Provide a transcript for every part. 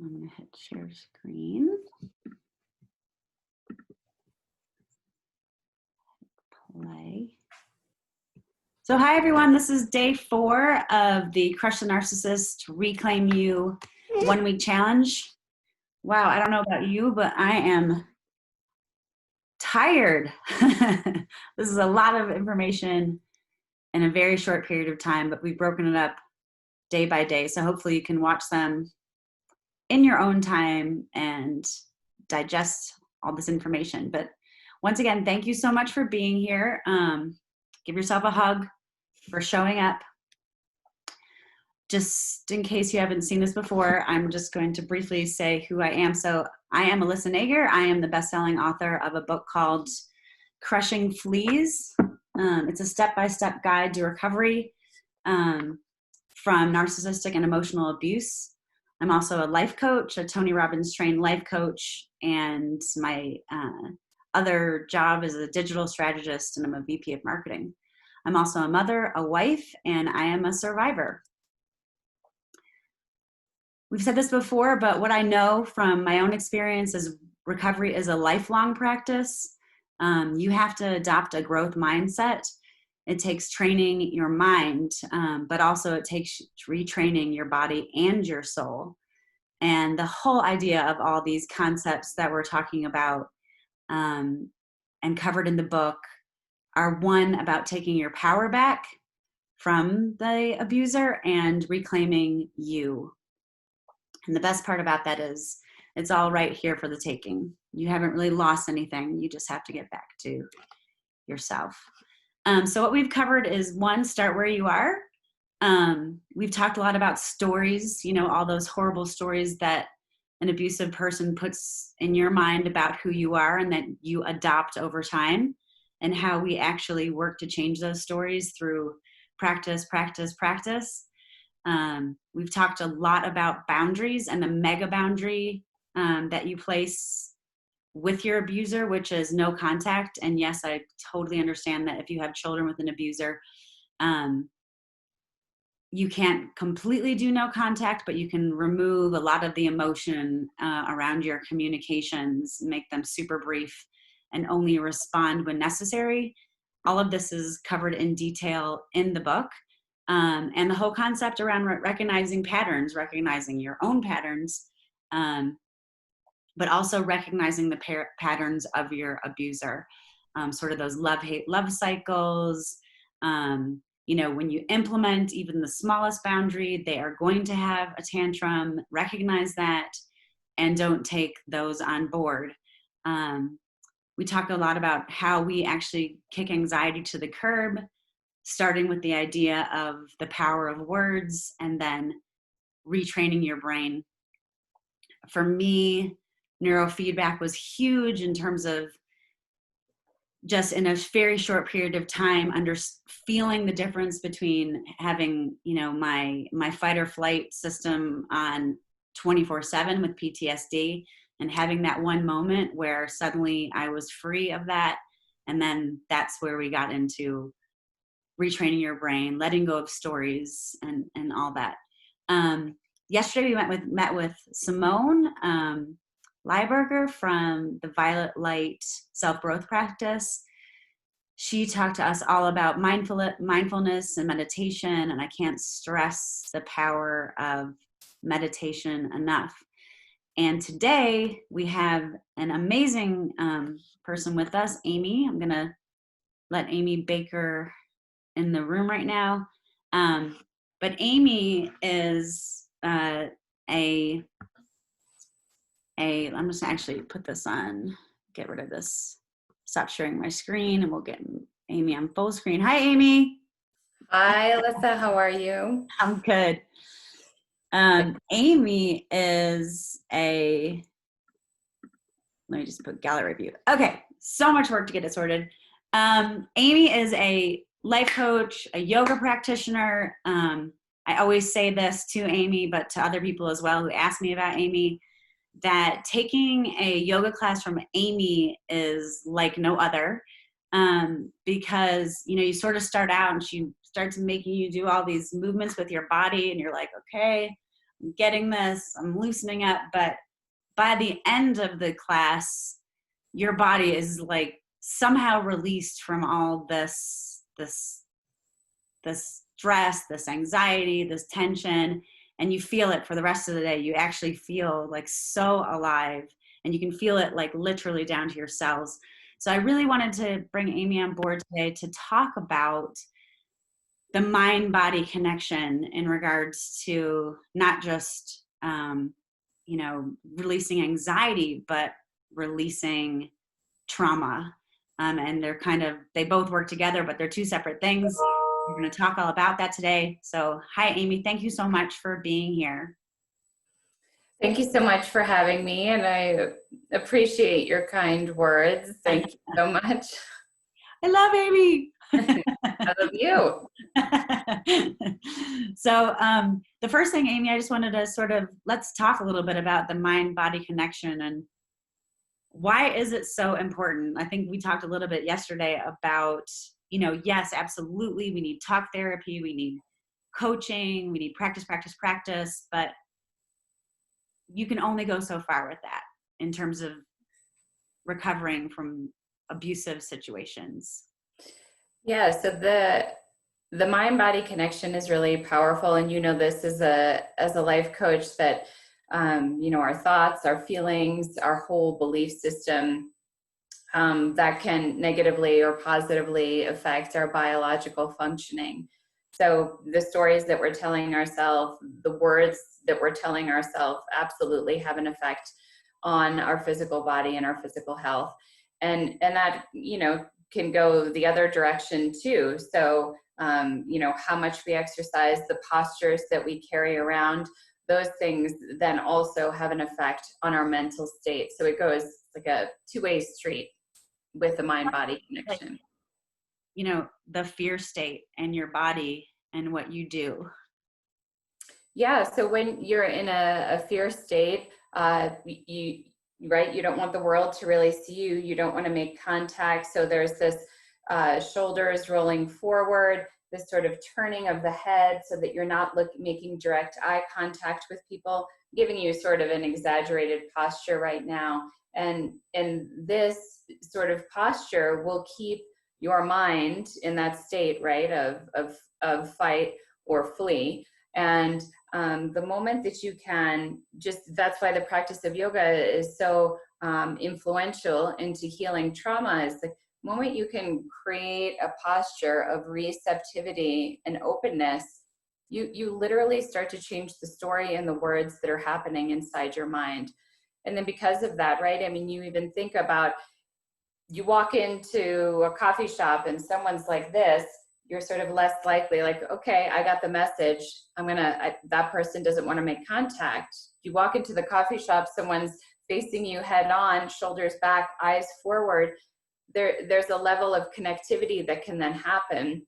I'm going to hit share screen. Play. So hi everyone, this is day 4 of the Crush the Narcissist Reclaim You 1-week challenge. Wow, I don't know about you, but I am tired. This is a lot of information in a very short period of time, but we've broken it up day by day. So hopefully you can watch them in your own time and digest all this information. But once again, thank you so much for being here. Give yourself a hug for showing up. Just in case you haven't seen this before, I'm just going to briefly say who I am. So I am Elyssa Nager. I am the best-selling author of a book called Crushing Fleas. It's a step-by-step guide to recovery from narcissistic and emotional abuse. I'm also a life coach, a Tony Robbins trained life coach, and my other job is a digital strategist, and I'm a VP of marketing. I'm also a mother, a wife, and I am a survivor. We've said this before, but what I know from my own experience is recovery is a lifelong practice. You have to adopt a growth mindset. It takes training your mind, but also it takes retraining your body and your soul. And the whole idea of all these concepts that we're talking about and covered in the book are one about taking your power back from the abuser and reclaiming you. And the best part about that is it's all right here for the taking. You haven't really lost anything. You just have to get back to yourself. So what we've covered is 1, start where you are. We've talked a lot about stories, you know, all those horrible stories that an abusive person puts in your mind about who you are and that you adopt over time, and how we actually work to change those stories through practice, practice, practice. We've talked a lot about boundaries and the mega boundary that you place with your abuser, which is no contact. And yes, I totally understand that if you have children with an abuser, you can't completely do no contact, but you can remove a lot of the emotion around your communications, make them super brief, and only respond when necessary. All of this is covered in detail in the book. And the whole concept around recognizing patterns, recognizing your own patterns, but also recognizing the patterns of your abuser, sort of those love-hate love cycles. You know, when you implement even the smallest boundary, they are going to have a tantrum. Recognize that and don't take those on board. We talk a lot about how we actually kick anxiety to the curb, starting with the idea of the power of words and then retraining your brain. For me, neurofeedback was huge in terms of just in a very short period of time, feeling the difference between having, you know, my fight or flight system on 24/7 with PTSD and having that one moment where suddenly I was free of that. And then that's where we got into retraining your brain, letting go of stories and all that. Yesterday we met with Simone Lieberger from the Violet Light Self-Growth Practice. She talked to us all about mindfulness and meditation, and I can't stress the power of meditation enough. And today we have an amazing person with us, Amy. I'm going to let Amy Baker in the room right now. But Amy is I'm just gonna actually put this on, get rid of this, stop sharing my screen, and we'll get Amy on full screen. Hi, Amy. Hi, Elyssa. How are you? I'm good. Amy is let me just put gallery view. Okay, so much work to get it sorted. Amy is a life coach, a yoga practitioner. I always say this to Amy, but to other people as well who ask me about Amy, that taking a yoga class from Amy is like no other, because, you know, you sort of start out and she starts making you do all these movements with your body and you're like, okay, getting this, I'm loosening up. But by the end of the class, your body is like somehow released from all this stress, this anxiety, this tension, and you feel it for the rest of the day. You actually feel like so alive, and you can feel it like literally down to your cells. So I really wanted to bring Amy on board today to talk about the mind-body connection in regards to not just, releasing anxiety, but releasing trauma. And they both work together, but they're two separate things. We're going to talk all about that today. So hi, Amy. Thank you so much for being here. Thank you so much for having me, and I appreciate your kind words. Thank you so much. I love Amy. I love you. So the first thing, Amy, I just wanted to let's talk a little bit about the mind-body connection and why is it so important? I think we talked a little bit yesterday about, yes, absolutely. We need talk therapy. We need coaching. We need practice, but you can only go so far with that in terms of recovering from abusive situations. Yeah, so the mind-body connection is really powerful, and this as a life coach that our thoughts, our feelings, our whole belief system that can negatively or positively affect our biological functioning. So the stories that we're telling ourselves, the words that we're telling ourselves absolutely have an effect on our physical body and our physical health. And that, can go the other direction too. So, how much we exercise, the postures that we carry around, those things then also have an effect on our mental state. So it goes like a two-way street with the mind-body connection. The fear state and your body and what you do. Yeah. So when you're in a fear state, you don't want the world to really see you. You don't want to make contact. So there's this shoulders rolling forward, this sort of turning of the head so that you're not making direct eye contact with people, giving you sort of an exaggerated posture right now. And this sort of posture will keep your mind in that state, right, of fight or flee. And the moment that you can that's why the practice of yoga is so influential into healing trauma, is the moment you can create a posture of receptivity and openness, you literally start to change the story and the words that are happening inside your mind. And then because of that, right, I mean, you even think about, you walk into a coffee shop and someone's like this, you're sort of less likely, like, okay, I got the message. That person doesn't want to make contact. You walk into the coffee shop, someone's facing you head on, shoulders back, eyes forward. There's a level of connectivity that can then happen.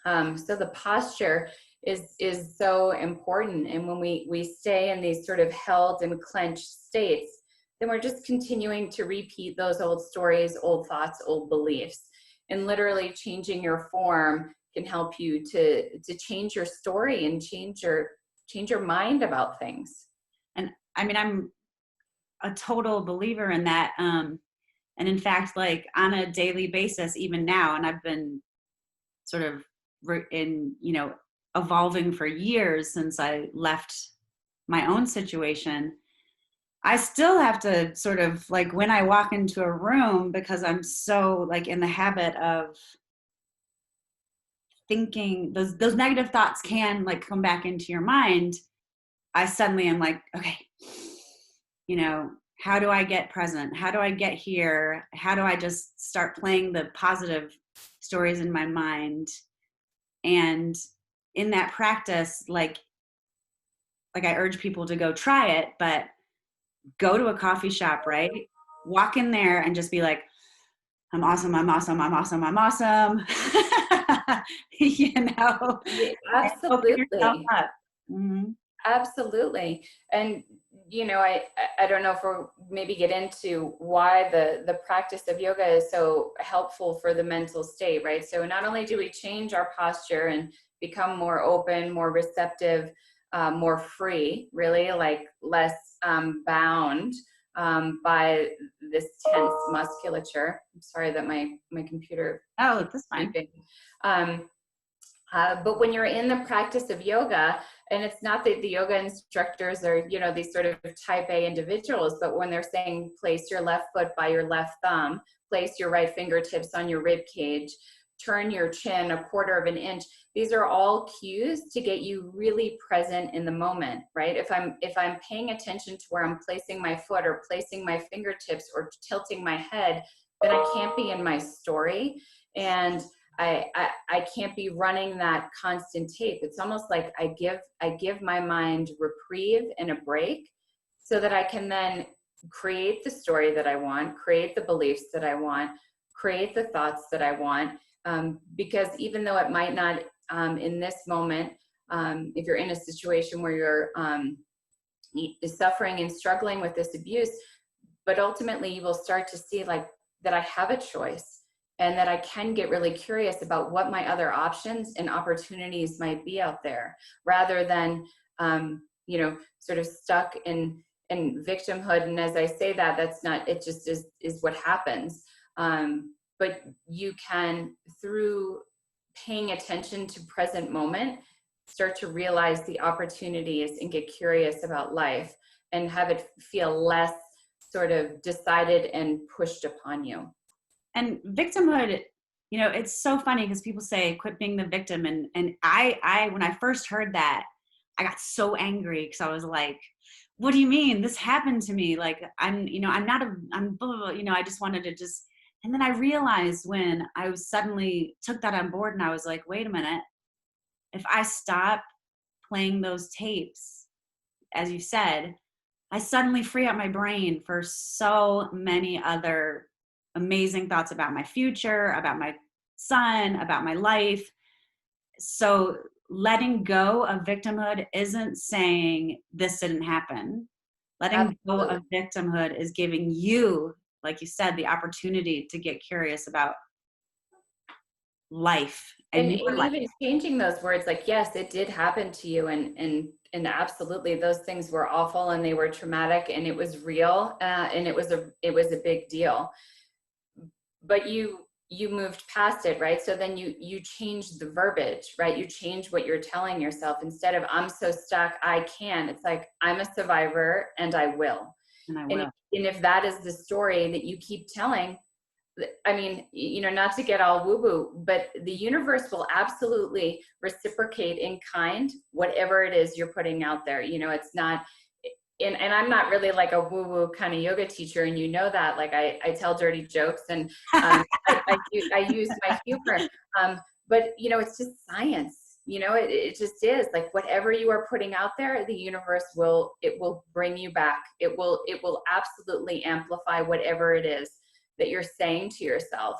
So the posture is so important. And when we stay in these sort of held and clenched states, then we're just continuing to repeat those old stories, old thoughts, old beliefs. And literally changing your form can help you to change your story and change your mind about things. And I mean, I'm a total believer in that. And in fact, like on a daily basis, even now, and I've been sort of evolving for years since I left my own situation, I still have to sort of like when I walk into a room, because I'm so like in the habit of thinking those negative thoughts can like come back into your mind. I suddenly am like, okay, how do I get present? How do I get here? How do I just start playing the positive stories in my mind? And in that practice, like I urge people to go try it, but go to a coffee shop, right? Walk in there and just be like, I'm awesome, I'm awesome, I'm awesome, I'm awesome. Absolutely. Mm-hmm. Absolutely. And, I don't know if we'll maybe get into why the practice of yoga is so helpful for the mental state, right? So not only do we change our posture and become more open, more receptive, more free, really, like less bound by this tense musculature. I'm sorry that my computer Oh, keeps that's fine. beeping. But when you're in the practice of yoga, and it's not that the yoga instructors are, you know, these sort of type A individuals, but when they're saying place your left foot by your left thumb, place your right fingertips on your rib cage, turn your chin 1/4 of an inch, these are all cues to get you really present in the moment, right? If I'm paying attention to where I'm placing my foot or placing my fingertips or tilting my head, then I can't be in my story. And I can't be running that constant tape. It's almost like I give my mind reprieve and a break so that I can then create the story that I want, create the beliefs that I want, create the thoughts that I want. Because even though it might not in this moment, if you're in a situation where you're suffering and struggling with this abuse, but ultimately you will start to see like that I have a choice. And that I can get really curious about what my other options and opportunities might be out there, rather than, you know, sort of stuck in victimhood. And as I say that, that's not, it just is what happens. But you can, through paying attention to present moment, start to realize the opportunities and get curious about life and have it feel less sort of decided and pushed upon you. And victimhood, you know, it's so funny because people say quit being the victim, and I when I first heard that, I got so angry because I was like, what do you mean this happened to me? Like, I'm not I'm blah, blah, blah, you know, I just wanted to just, and then I realized when I was suddenly took that on board and I was like, wait a minute, if I stop playing those tapes, as you said, I suddenly free up my brain for so many other amazing thoughts about my future, about my son, about my life. So letting go of victimhood isn't saying this didn't happen. Letting go of victimhood is giving you, like you said, the opportunity to get curious about life and your life. Even changing those words, like, yes, it did happen to you, and absolutely those things were awful and they were traumatic and it was real, and it was a big deal. But you moved past it, right? So then you change the verbiage, right? You change what you're telling yourself. Instead of I'm so stuck, I can. It's like I'm a survivor and I will. And I will. And if that is the story that you keep telling, I mean, you know, not to get all woo-woo, but the universe will absolutely reciprocate in kind, whatever it is you're putting out there. You know, it's not, and I'm not really like a woo-woo kind of yoga teacher, and you know that. Like I tell dirty jokes, and I use my humor, but you know, it's just science. You know, it just is. Like whatever you are putting out there, the universe will bring you back. It will absolutely amplify whatever it is that you're saying to yourself.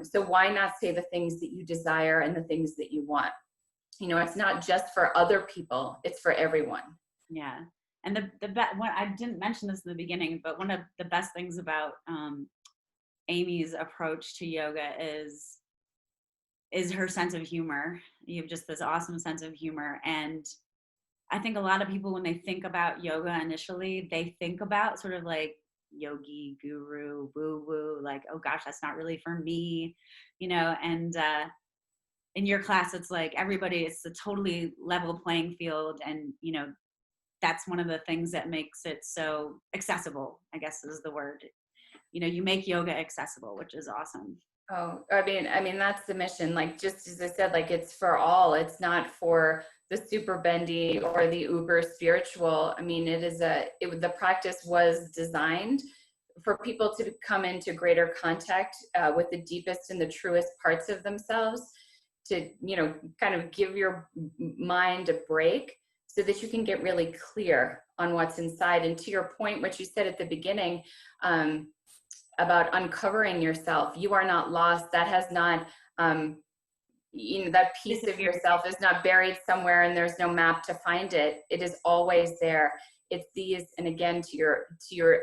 So why not say the things that you desire and the things that you want? You know, it's not just for other people, it's for everyone. Yeah. And what I didn't mention this in the beginning, but one of the best things about Amy's approach to yoga is her sense of humor. You have just this awesome sense of humor. And I think a lot of people, when they think about yoga initially, they think about sort of like yogi, guru, woo woo, like, oh gosh, that's not really for me, you know. And in your class, it's like everybody, it's a totally level playing field. And, you know, that's one of the things that makes it so accessible, I guess is the word. You know, you make yoga accessible, which is awesome. Oh, I mean, that's the mission. Like, just as I said, like it's for all, it's not for the super bendy or the uber spiritual. I mean, the practice was designed for people to come into greater contact with the deepest and the truest parts of themselves, to, you know, kind of give your mind a break so that you can get really clear on what's inside. And to your point, what you said at the beginning, about uncovering yourself, you are not lost. That has not, you know, that piece of yourself is not buried somewhere and there's no map to find it. It is always there. It's these, and again, to your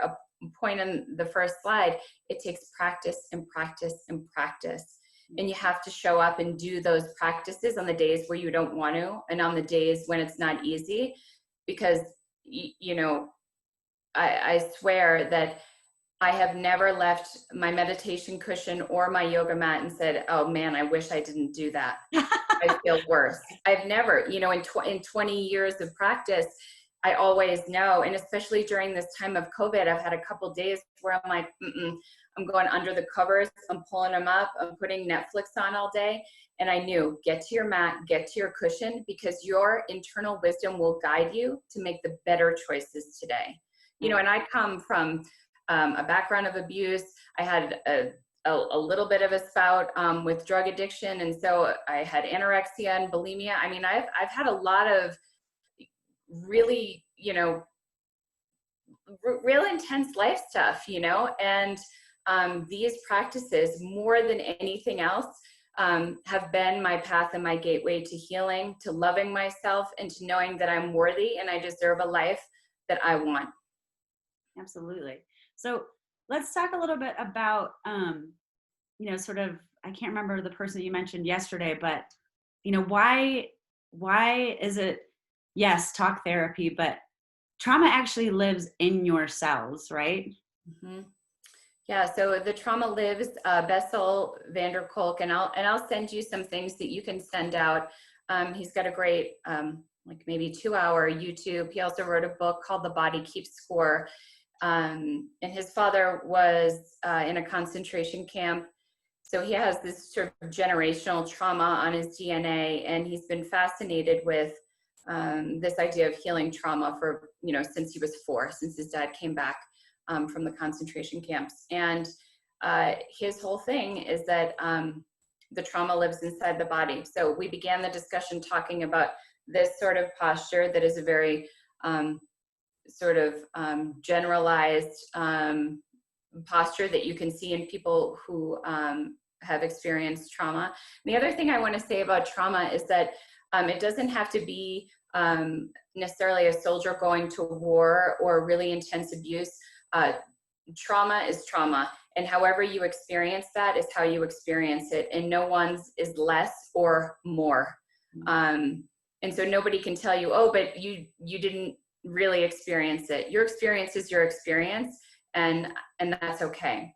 point in the first slide, it takes practice and practice and practice. And you have to show up and do those practices on the days where you don't want to, and on the days when it's not easy, because, you know, I swear that I have never left my meditation cushion or my yoga mat and said, oh man, I wish I didn't do that. I feel worse. I've never, you know, in 20 years of practice, I always know. And especially during this time of COVID, I've had a couple days where I'm like, I'm going under the covers. I'm pulling them up. I'm putting Netflix on all day. And I knew, get to your mat, get to your cushion, because your internal wisdom will guide you to make the better choices today. You know, and I come from a background of abuse. I had a little bit of a spout with drug addiction. And so I had anorexia and bulimia. I mean, I've had a lot of really, you know, real intense life stuff, you know, and these practices, more than anything else, have been my path and my gateway to healing, to loving myself, and to knowing that I'm worthy and I deserve a life that I want. Absolutely. So let's talk a little bit about, you know, sort of, I can't remember the person you mentioned yesterday, but, you know, why is it, yes, talk therapy, but trauma actually lives in your cells, right? Mm-hmm. Yeah, so the trauma lives, Bessel van der Kolk, and I'll send you some things that you can send out. He's got a great, like maybe 2-hour YouTube. He also wrote a book called The Body Keeps Score. And his father was in a concentration camp. So he has this sort of generational trauma on his DNA, and he's been fascinated with this idea of healing trauma for, you know, since he was 4, since his dad came back from the concentration camps. And his whole thing is that the trauma lives inside the body. So we began the discussion talking about this sort of posture that is a very sort of generalized posture that you can see in people who have experienced trauma. And the other thing I want to say about trauma is that it doesn't have to be necessarily a soldier going to war or really intense abuse. Trauma is trauma, and however you experience that is how you experience it, and no one's is less or more. And so nobody can tell you, oh, but you didn't really experience it. Your experience is your experience, and that's okay.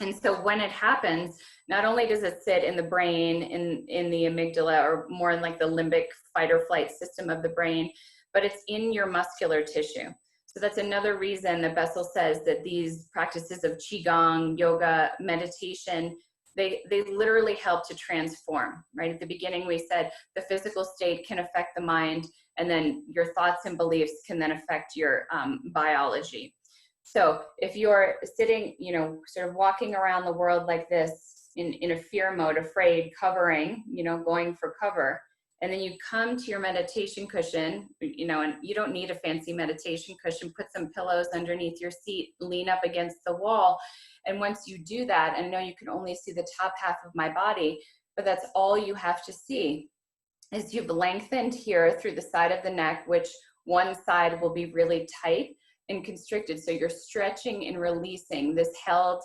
And so when it happens, not only does it sit in the brain, in the amygdala, or more in like the limbic fight or flight system of the brain, but it's in your muscular tissue. So that's another reason that Bessel says that these practices of Qigong, yoga, meditation, they literally help to transform, right? At the beginning, we said the physical state can affect the mind, and then your thoughts and beliefs can then affect your biology. So if you're sitting, you know, sort of walking around the world like this in a fear mode, afraid, covering, you know, going for cover, and then you come to your meditation cushion, you know, and you don't need a fancy meditation cushion, put some pillows underneath your seat, lean up against the wall. And once you do that, and I know you can only see the top half of my body, but that's all you have to see, is you've lengthened here through the side of the neck, which one side will be really tight and constricted. So you're stretching and releasing this held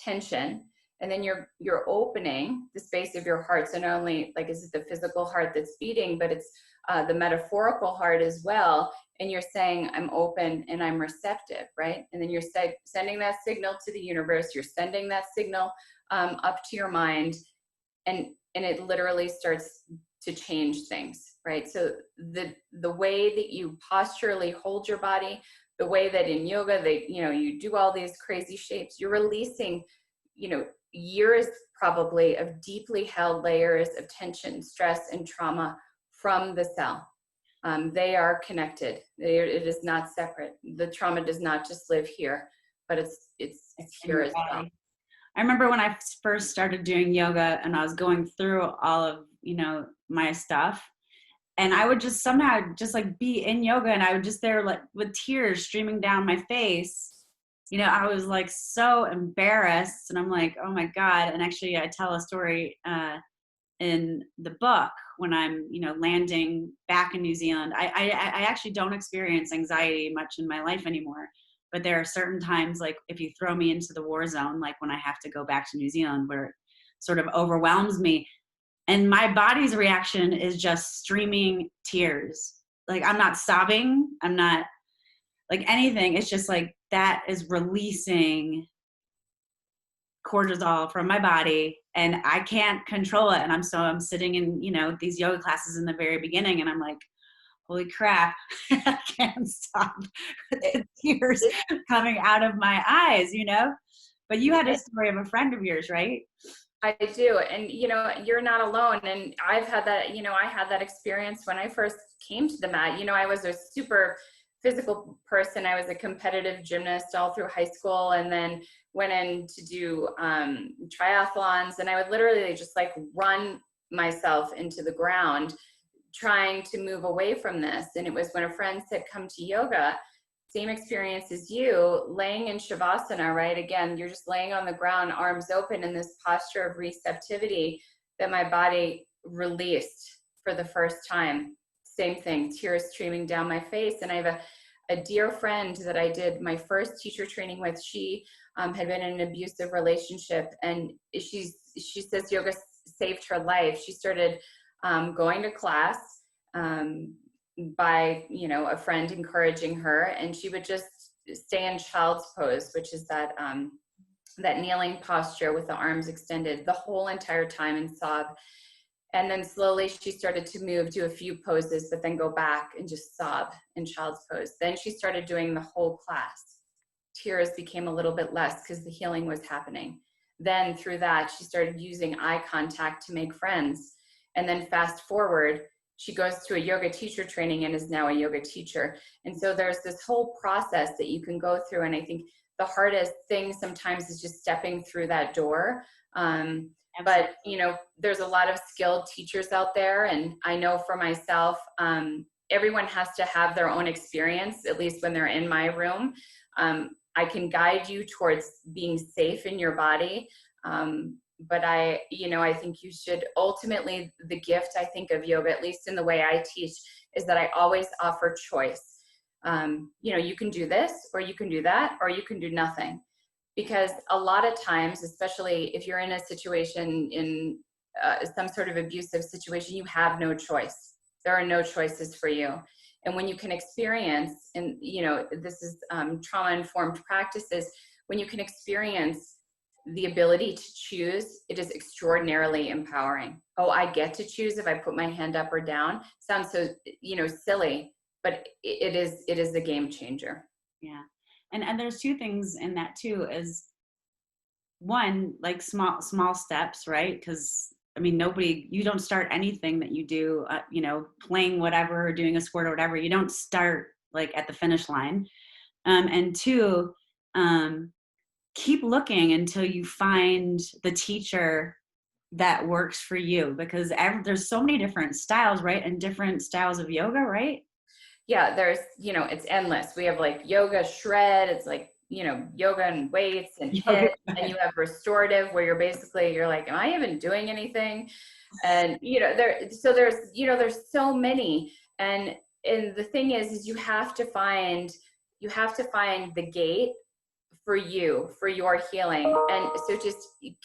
tension. And then you're opening the space of your heart. So not only like is it the physical heart that's beating, but it's the metaphorical heart as well. And you're saying, I'm open and I'm receptive, right? And then you're sending that signal to the universe. You're sending that signal up to your mind, and it literally starts to change things, right? So the way that you posturally hold your body, the way that in yoga, you do all these crazy shapes, you're releasing, years probably of deeply held layers of tension, stress, and trauma from the cell. They are connected. It is not separate. The trauma does not just live here, but it's here as well. I remember when I first started doing yoga and I was going through all of, my stuff, and I would just somehow just like be in yoga, and I would just there like with tears streaming down my face. I was like so embarrassed, and I'm like, oh my God. And actually I tell a story in the book when I'm, landing back in New Zealand. I actually don't experience anxiety much in my life anymore. But there are certain times, like if you throw me into the war zone, like when I have to go back to New Zealand, where sort of overwhelms me. And my body's reaction is just streaming tears. Like, I'm not sobbing. I'm not like anything. It's just like that is releasing cortisol from my body, and I can't control it. And I'm sitting in, these yoga classes in the very beginning, and I'm like, holy crap, I can't stop the tears coming out of my eyes, But you had a story of a friend of yours, right? I do. And, you're not alone. And I've had that, I had that experience when I first came to the mat. I was a super physical person. I was a competitive gymnast all through high school, and then went in to do triathlons. And I would literally just like run myself into the ground trying to move away from this. And it was when a friend said, come to yoga, same experience as you, laying in Shavasana, right? Again, you're just laying on the ground, arms open in this posture of receptivity, that my body released for the first time. Same thing, tears streaming down my face. And I have a dear friend that I did my first teacher training with. She had been in an abusive relationship, and she says yoga saved her life. She started going to class by, a friend encouraging her, and she would just stay in child's pose, which is that kneeling posture with the arms extended the whole entire time, and sob. And then slowly she started to move to a few poses, but then go back and just sob in child's pose. Then she started doing the whole class. Tears became a little bit less because the healing was happening. Then through that, she started using eye contact to make friends. And then fast forward, she goes to a yoga teacher training and is now a yoga teacher. And so there's this whole process that you can go through. And I think the hardest thing sometimes is just stepping through that door. But, there's a lot of skilled teachers out there. And I know for myself, everyone has to have their own experience, at least when they're in my room. I can guide you towards being safe in your body. But I think you should ultimately, the gift I think of yoga, at least in the way I teach, is that I always offer choice. You can do this, or you can do that, or you can do nothing. Because a lot of times, especially if you're in a situation, in some sort of abusive situation, you have no choice. There are no choices for you. And when you can experience, and this is trauma-informed practices, when you can experience the ability to choose, it is extraordinarily empowering. Oh, I get to choose if I put my hand up or down. Sounds so, silly, but it is a game changer. Yeah. And there's two things in that too, is one, like small steps, right? Because you don't start anything that you do, playing whatever, or doing a sport or whatever. You don't start like at the finish line. And two, keep looking until you find the teacher that works for you, because there's so many different styles, right? And different styles of yoga, right? Yeah, there's, it's endless. We have like yoga shred. It's like, yoga and weights and HIIT, and you have restorative, where you're like, am I even doing anything? And, there's so many. And the thing is you have to find the gate for you, for your healing. And so just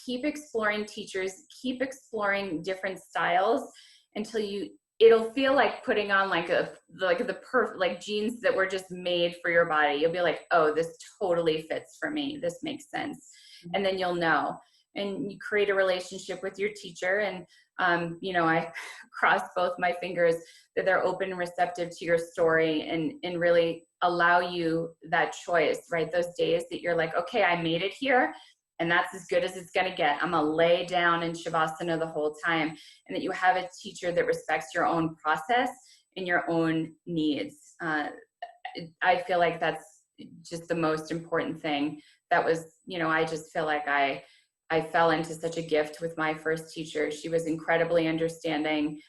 keep exploring teachers, keep exploring different styles until it'll feel like putting on the perfect jeans that were just made for your body. You'll be like, oh, this totally fits for me. This makes sense. And then you'll know, and you create a relationship with your teacher. And, I cross both my fingers that they're open and receptive to your story, and really allow you that choice, right? Those days that you're like, okay, I made it here, and that's as good as it's going to get. I'm going to lay down in Shavasana the whole time. And that you have a teacher that respects your own process and your own needs. I feel like that's just the most important thing. That was, I just feel like I fell into such a gift with my first teacher. She was incredibly understanding,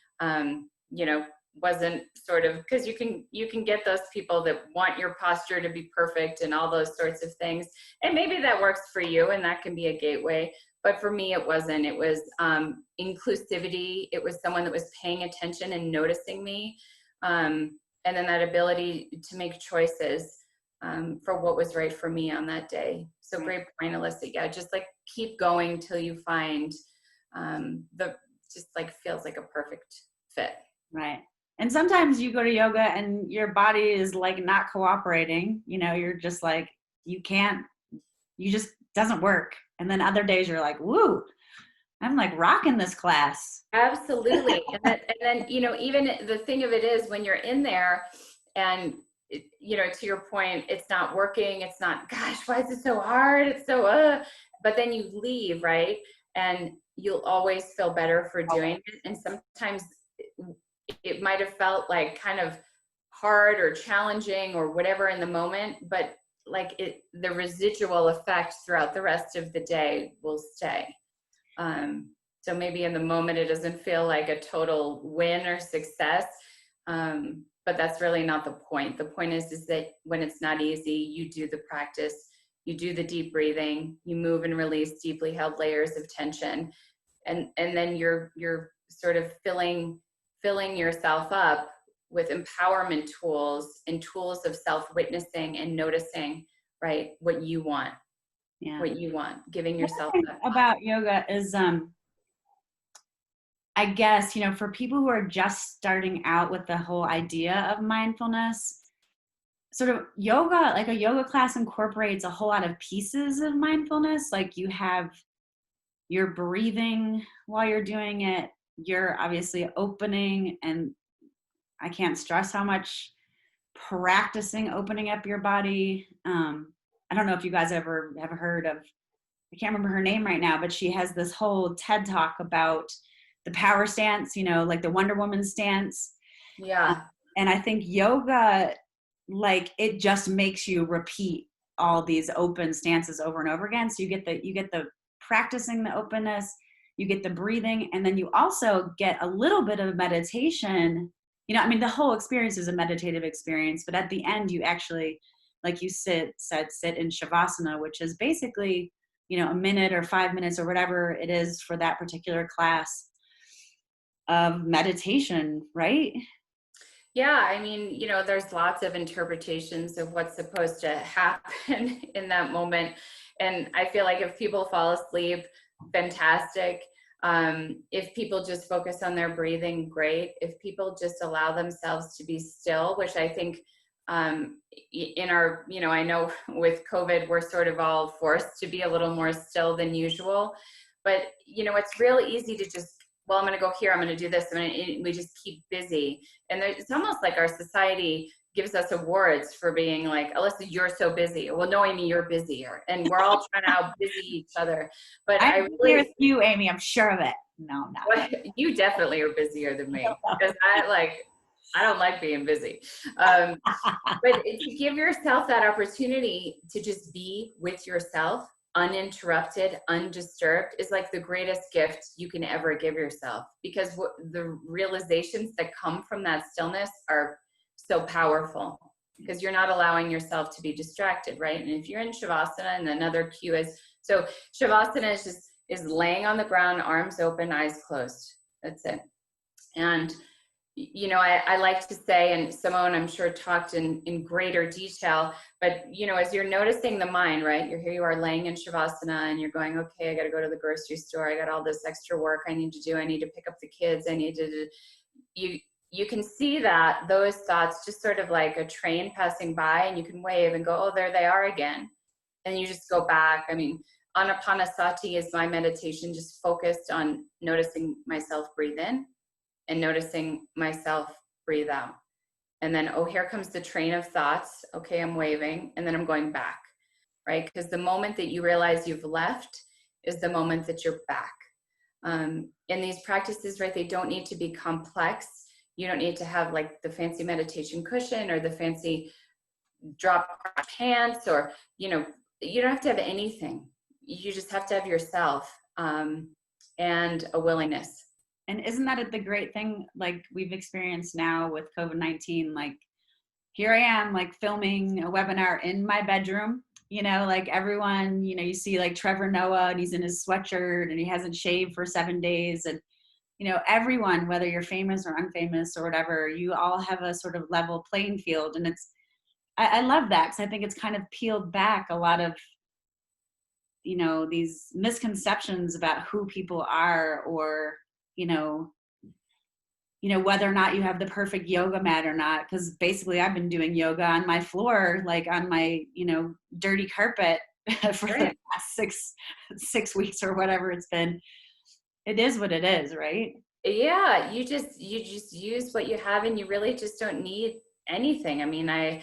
wasn't sort of, because you can get those people that want your posture to be perfect and all those sorts of things. And maybe that works for you, and that can be a gateway. But for me, it wasn't. It was inclusivity. It was someone that was paying attention and noticing me. And then that ability to make choices for what was right for me on that day. So great point, Elyssa. Yeah, just like keep going till you find the just like feels like a perfect fit. Right. And sometimes you go to yoga and your body is like not cooperating. You're just like, you just doesn't work. And then other days you're like, woo, I'm like rocking this class. Absolutely. And then, even the thing of it is when you're in there and, to your point, it's not working. It's not, gosh, why is it so hard? It's so, but then you leave, right? And you'll always feel better for doing it. And sometimes it might have felt like kind of hard or challenging or whatever in the moment, but like the residual effect throughout the rest of the day will stay. So maybe in the moment it doesn't feel like a total win or success, but that's really not the point. The point is that when it's not easy, you do the practice, you do the deep breathing, you move and release deeply held layers of tension, and then you're sort of filling yourself up with empowerment tools and tools of self-witnessing and noticing, right, what you want. Yeah. What you want, giving yourself that. About yoga is, I guess, for people who are just starting out with the whole idea of mindfulness, sort of yoga, like a yoga class incorporates a whole lot of pieces of mindfulness. Like you have your breathing while you're doing it, you're obviously opening, and I can't stress how much practicing opening up your body. I don't know if you guys ever have heard of, I can't remember her name right now, but she has this whole TED talk about the power stance, like the Wonder Woman stance. Yeah. And I think yoga, like it just makes you repeat all these open stances over and over again. So you get the practicing the openness, you get the breathing, and then you also get a little bit of meditation. The whole experience is a meditative experience, but at the end you actually, like you sit in Shavasana, which is basically, a minute or 5 minutes or whatever it is for that particular class of meditation, right? Yeah, there's lots of interpretations of what's supposed to happen in that moment. And I feel like if people fall asleep, fantastic. If people just focus on their breathing, great. If people just allow themselves to be still, which I think in our, I know with COVID, we're sort of all forced to be a little more still than usual. But, it's real easy to just, well, I'm going to go here, I'm going to do this. We just keep busy. And it's almost like our society gives us awards for being like, Elyssa, you're so busy. Well, no, Amy, you're busier. And we're all trying to out-busy each other. But I really, here with you, Amy, I'm sure of it. No, not well, you definitely are busier than me, because I don't like being busy. But to give yourself that opportunity to just be with yourself, uninterrupted, undisturbed, is like the greatest gift you can ever give yourself, because the realizations that come from that stillness are so powerful, because you're not allowing yourself to be distracted, right? And if you're in Shavasana, and another cue is, so Shavasana is laying on the ground, arms open, eyes closed. That's it. And I like to say, and Simone, I'm sure, talked in greater detail, but, as you're noticing the mind, right, here you are laying in Shavasana and you're going, okay, I got to go to the grocery store. I got all this extra work I need to do. I need to pick up the kids. I need to, you can see that those thoughts just sort of like a train passing by, and you can wave and go, oh, there they are again. And you just go back. Anapanasati is my meditation, just focused on noticing myself breathe in and noticing myself breathe out. And then, oh, here comes the train of thoughts. Okay, I'm waving, and then I'm going back, right? Because the moment that you realize you've left is the moment that you're back. And these practices, right, they don't need to be complex. You don't need to have like the fancy meditation cushion or the fancy drop pants, or, you don't have to have anything. You just have to have yourself and a willingness. And isn't that the great thing, like we've experienced now with COVID-19, like here I am, like filming a webinar in my bedroom, like everyone, you see like Trevor Noah, and he's in his sweatshirt and he hasn't shaved for 7 days. And, everyone, whether you're famous or unfamous or whatever, you all have a sort of level playing field. And I love that, because I think it's kind of peeled back a lot of, you know, these misconceptions about who people are, or, you know, whether or not you have the perfect yoga mat or not. Because basically I've been doing yoga on my floor, like on my, you know, dirty carpet for the past six weeks or whatever it's been. It is what it is, right? Yeah, you just use what you have, and you really just don't need anything. I mean,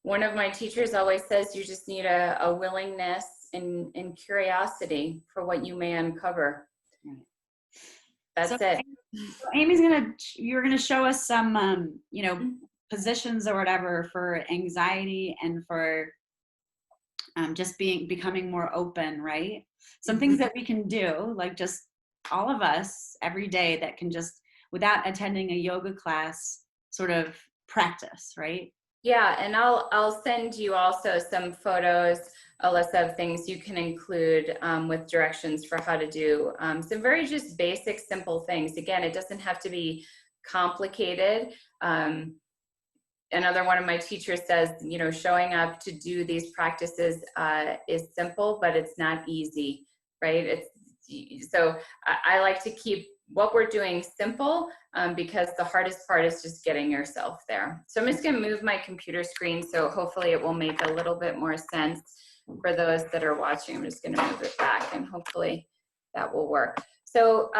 one of my teachers always says you just need a willingness and curiosity for what you may uncover. That's it. So Amy's you're gonna show us some, you know, positions or whatever for anxiety and for just becoming more open, right? Some things that we can do, like just all of us every day, that can just, without attending a yoga class, sort of practice, right? Yeah, and I'll send you also some photos, Elyssa, of things you can include with directions for how to do some very just basic, simple things. Again, it doesn't have to be complicated. Another one of my teachers says, you know, showing up to do these practices is simple, but it's not easy, right? So I like to keep what we're doing simple because the hardest part is just getting yourself there. So I'm just going to move my computer screen, so hopefully it will make a little bit more sense for those that are watching. I'm just going to move it back, and hopefully that will work. So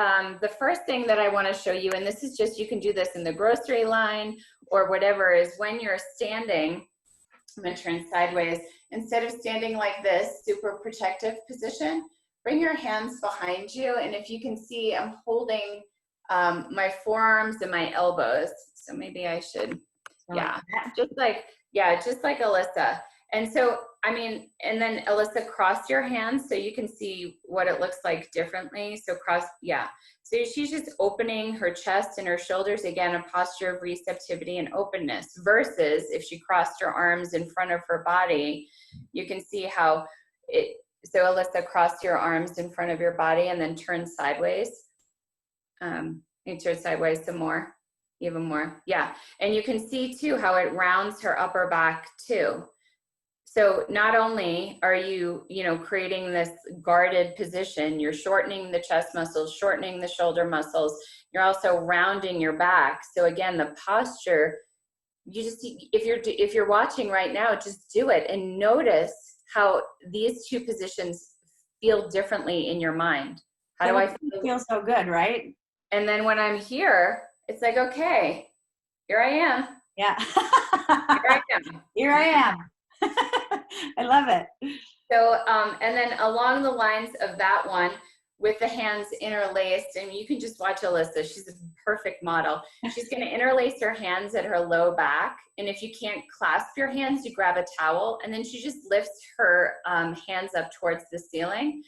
the first thing that I want to show you, and this is just, you can do this in the grocery line or whatever, is when you're standing, I'm going to turn sideways, instead of standing like this, super protective position, bring your hands behind you. And if you can see, I'm holding my forearms and my elbows. So maybe I should, just like Elyssa. And so, I mean, and then Elyssa, cross your hands so you can see what it looks like differently. So so she's just opening her chest and her shoulders, again, a posture of receptivity and openness, versus if she crossed her arms in front of her body, you can see how so Elyssa, cross your arms in front of your body and then turn sideways. And turn sideways some more, even more. Yeah, and you can see too how it rounds her upper back too. So not only are you, creating this guarded position, you're shortening the chest muscles, shortening the shoulder muscles, you're also rounding your back. So again, the posture, if you're watching right now, just do it and notice how these two positions feel differently in your mind. How do I feel? It feels so good, right? And then when I'm here, it's like, okay, here I am. Yeah. Here I am. Here I am. I love it. So, and then along the lines of that one, with the hands interlaced, and you can just watch Elyssa, she's a perfect model. She's going to interlace her hands at her low back. And if you can't clasp your hands, you grab a towel, and then she just lifts her hands up towards the ceiling.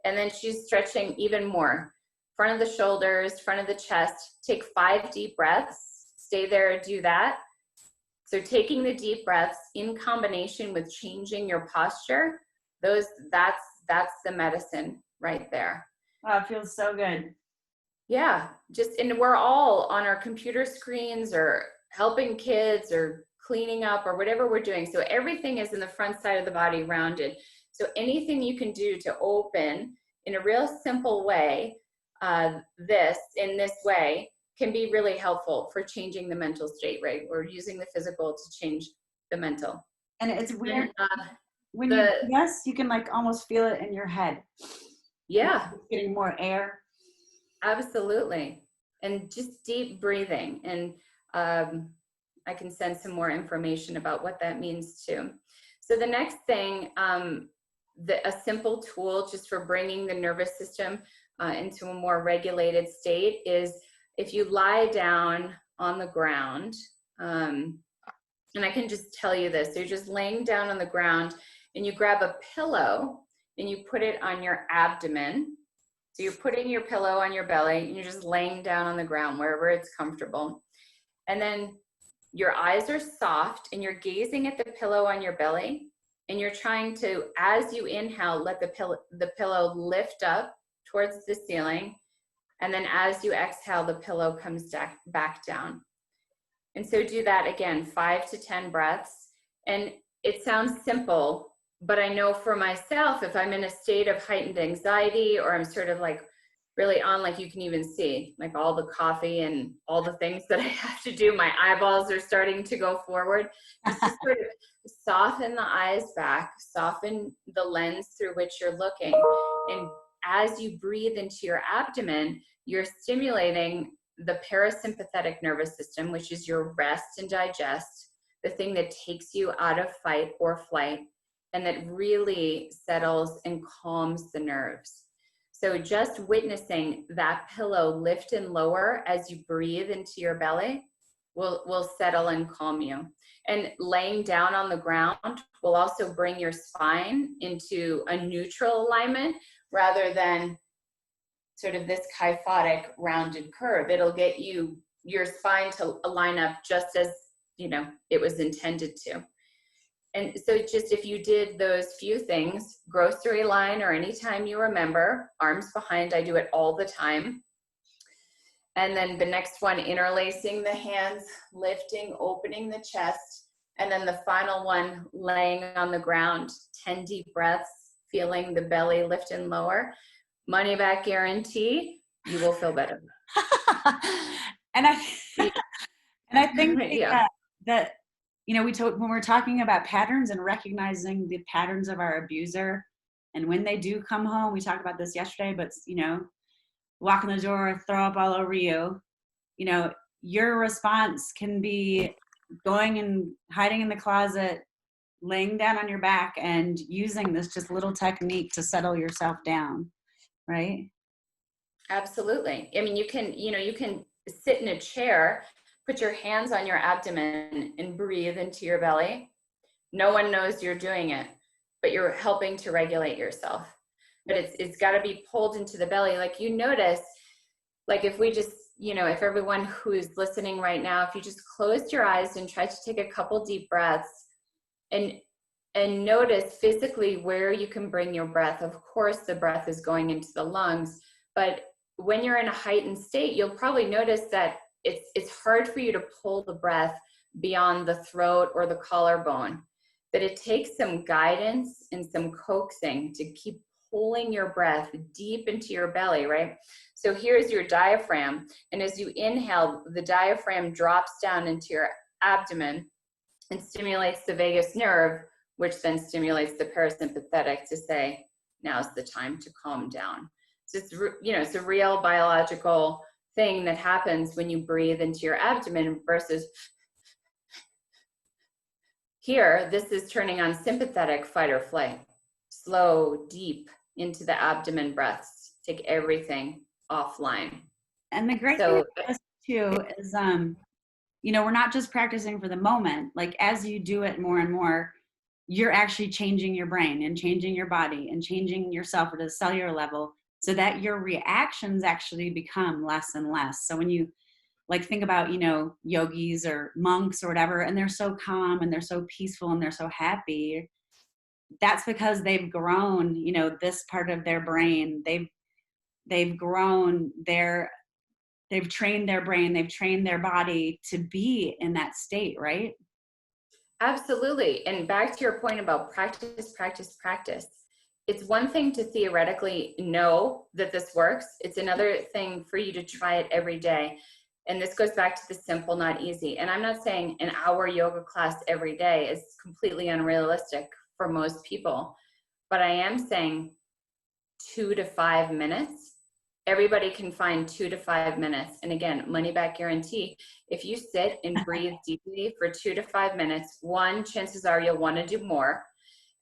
And then she's stretching even more. Front of the shoulders, front of the chest. Take 5 deep breaths. Stay there, do that. So taking the deep breaths in combination with changing your posture, that's the medicine right there. Oh, it feels so good. Yeah, and we're all on our computer screens or helping kids or cleaning up or whatever we're doing. So everything is in the front side of the body rounded. So anything you can do to open in a real simple way, in this way, can be really helpful for changing the mental state, right? We're using the physical to change the mental. And it's weird. When you can like almost feel it in your head. Yeah. Getting more air. Absolutely. And just deep breathing. And I can send some more information about what that means too. So the next thing, a simple tool just for bringing the nervous system into a more regulated state is if you lie down on the ground, and I can just tell you this, so you're just laying down on the ground and you grab a pillow and you put it on your abdomen. So you're putting your pillow on your belly and you're just laying down on the ground wherever it's comfortable. And then your eyes are soft and you're gazing at the pillow on your belly, and you're trying to, as you inhale, let the pillow lift up towards the ceiling. And then as you exhale, the pillow comes back down. And so do that again, 5 to 10 breaths. And it sounds simple, But I know for myself, if I'm in a state of heightened anxiety, or I'm sort of like really on, like you can even see like all the coffee and all the things that I have to do, my eyeballs are starting to go forward, just to sort of soften the eyes back, soften the lens through which you're looking. And as you breathe into your abdomen, you're stimulating the parasympathetic nervous system, which is your rest and digest, the thing that takes you out of fight or flight, and that really settles and calms the nerves. So just witnessing that pillow lift and lower as you breathe into your belly will settle and calm you. And laying down on the ground will also bring your spine into a neutral alignment rather than sort of this kyphotic rounded curve. It'll get your spine to align up just as, it was intended to. And so just if you did those few things, grocery line or anytime you remember, arms behind, I do it all the time. And then the next one, interlacing the hands, lifting, opening the chest. And then the final one, laying on the ground, 10 deep breaths, feeling the belly lift and lower. Money back guarantee, you will feel better. and I think yeah. that when we're talking about patterns and recognizing the patterns of our abuser, and when they do come home, we talked about this yesterday, but walk in the door, throw up all over you, your response can be going and hiding in the closet, laying down on your back and using this just little technique to settle yourself down, right? Absolutely. I mean, you can sit in a chair, put your hands on your abdomen and breathe into your belly. No one knows you're doing it, but you're helping to regulate yourself. But it's got to be pulled into the belly. Like you notice, like if we just, if everyone who's listening right now, if you just closed your eyes and tried to take a couple deep breaths and notice physically where you can bring your breath. Of course, the breath is going into the lungs, but when you're in a heightened state, you'll probably notice that it's hard for you to pull the breath beyond the throat or the collarbone, that it takes some guidance and some coaxing to keep pulling your breath deep into your belly, right? So here's your diaphragm. And as you inhale, the diaphragm drops down into your abdomen and stimulates the vagus nerve, which then stimulates the parasympathetic to say, now's the time to calm down. So it's a real biological thing that happens when you breathe into your abdomen versus here, this is turning on sympathetic fight or flight. Slow, deep into the abdomen breaths. Take everything offline. And the great thing about this too is, we're not just practicing for the moment. Like as you do it more and more, you're actually changing your brain and changing your body and changing yourself at a cellular level, so that your reactions actually become less and less. So when you think about, yogis or monks or whatever, and they're so calm and they're so peaceful and they're so happy, that's because they've grown, this part of their brain. They've grown they've trained their brain, they've trained their body to be in that state, right? Absolutely. And back to your point about practice, practice, practice. It's one thing to theoretically know that this works. It's another thing for you to try it every day. And this goes back to the simple, not easy. And I'm not saying an hour yoga class every day is completely unrealistic for most people, but I am saying 2 to 5 minutes. Everybody can find 2 to 5 minutes. And again, money back guarantee. If you sit and breathe deeply for 2 to 5 minutes, one, chances are you'll want to do more.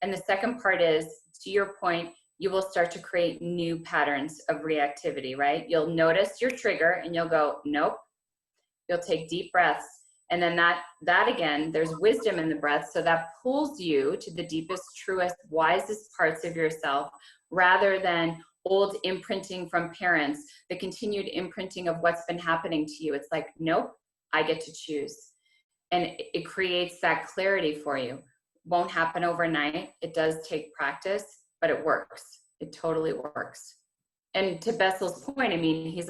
And the second part is, to your point, you will start to create new patterns of reactivity, right? You'll notice your trigger and you'll go, nope. You'll take deep breaths. And then that again, there's wisdom in the breath. So that pulls you to the deepest, truest, wisest parts of yourself, rather than old imprinting from parents, the continued imprinting of what's been happening to you. It's like, nope, I get to choose. And it creates that clarity for you. Won't happen overnight. It does take practice, but it works. It totally works. And to Bessel's point, he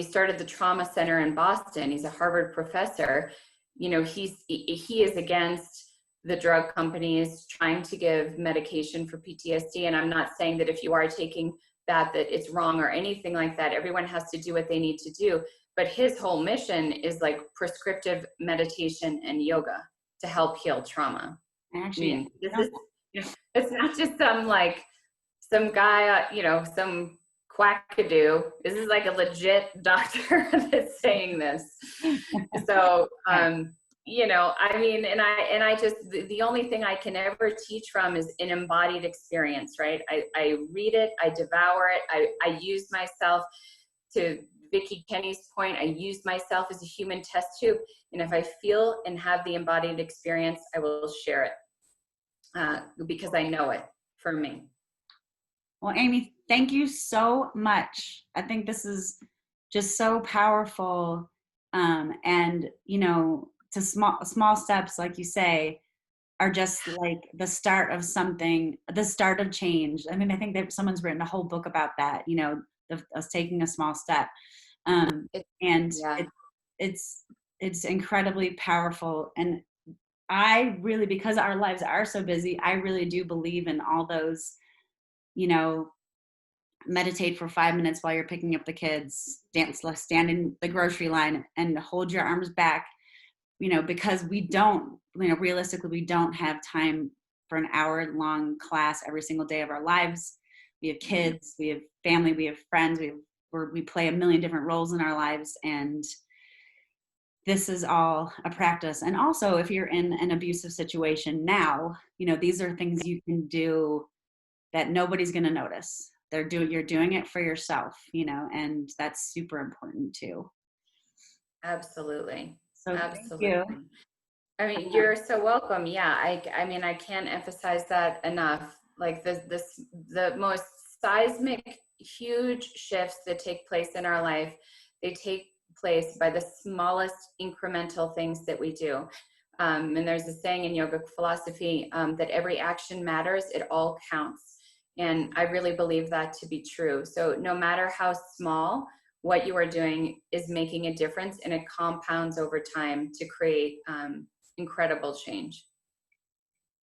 started the trauma center in Boston. He's a Harvard professor. He is against the drug companies trying to give medication for PTSD. And I'm not saying that if you are taking that it's wrong or anything like that. Everyone has to do what they need to do. But his whole mission is like prescriptive meditation and yoga to help heal trauma. Actually, I mean, this is, it's not just some guy, some quackadoo. This is like a legit doctor that's saying this. So, I mean, and I just, the only thing I can ever teach from is an embodied experience, right? I read it, I devour it, I use myself, to Vicki Kenny's point, I use myself as a human test tube. And if I feel and have the embodied experience, I will share it because I know it for me. Well, Amy, thank you so much. I think this is just so powerful. And, to small steps, like you say, are just like the start of something, the start of change. I mean, I think that someone's written a whole book about that, us taking a small step. It's incredibly powerful. And I really, because our lives are so busy, I really do believe in all those, meditate for 5 minutes while you're picking up the kids, stand in the grocery line and hold your arms back, because we don't, realistically, we don't have time for an hour-long class every single day of our lives. We have kids, we have family, we have friends, we play a million different roles in our lives. And this is all a practice. And also, if you're in an abusive situation now, these are things you can do that nobody's going to notice. You're doing it for yourself, and that's super important too. Absolutely. So absolutely. Thank you. I mean, you're so welcome. Yeah. I mean, I can't emphasize that enough. Like the most seismic, huge shifts that take place in our life, they take place by the smallest incremental things that we do. And there's a saying in yoga philosophy that every action matters, it all counts. And I really believe that to be true. So no matter how small, what you are doing is making a difference, and it compounds over time to create incredible change.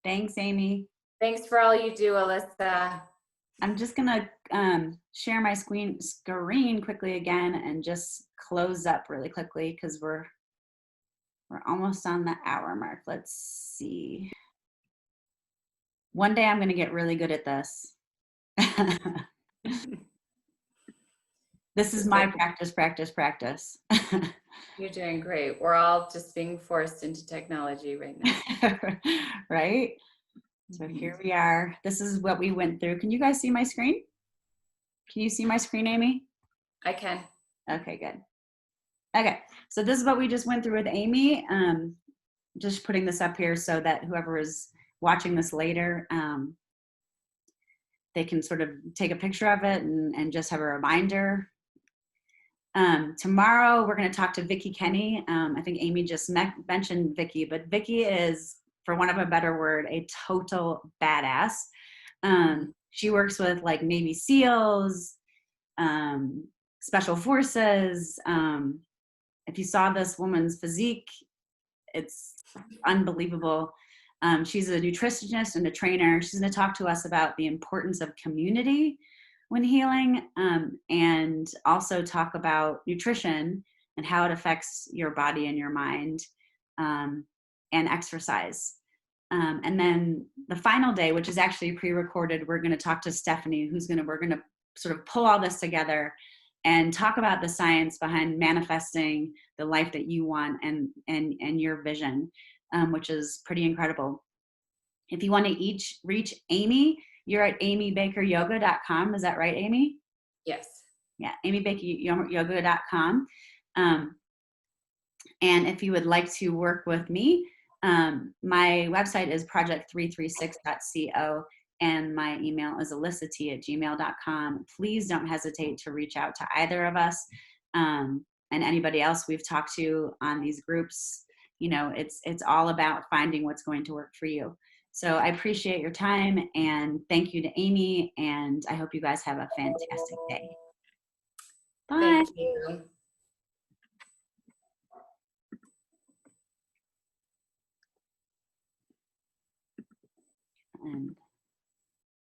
Thanks, Amy. Thanks for all you do, Elyssa. I'm just gonna share my screen quickly again and just close up really quickly because we're almost on the hour mark. Let's see. One day I'm gonna get really good at this. This is my practice. You're doing great. We're all just being forced into technology right now. Right? So here we are. This is what we went through. Can you guys see my screen? Can you see my screen, Amy? I can. Okay, good. Okay, so this is what we just went through with Amy. Just putting this up here so that whoever is watching this later, they can sort of take a picture of it and just have a reminder. Tomorrow we're going to talk to Vicki Kenny. I think Amy just mentioned Vicki, but Vicki is, for want of a better word, a total badass. She works with like Navy SEALs, Special Forces. If you saw this woman's physique, it's unbelievable. She's a nutritionist and a trainer. She's going to talk to us about the importance of community when healing, and also talk about nutrition and how it affects your body and your mind, and exercise. And then the final day, which is actually pre-recorded, we're going to talk to Stephanie, we're going to sort of pull all this together and talk about the science behind manifesting the life that you want and your vision, which is pretty incredible. If you want to reach Amy, you're at amybakeryoga.com. Is that right, Amy? Yes. Yeah, amybakeryoga.com. And if you would like to work with me, my website is project336.co, and my email is elyssaT@gmail.com. Please don't hesitate to reach out to either of us, and anybody else we've talked to on these groups. It's all about finding what's going to work for you. So I appreciate your time, and thank you to Amy, and I hope you guys have a fantastic day. Bye. Thank you. And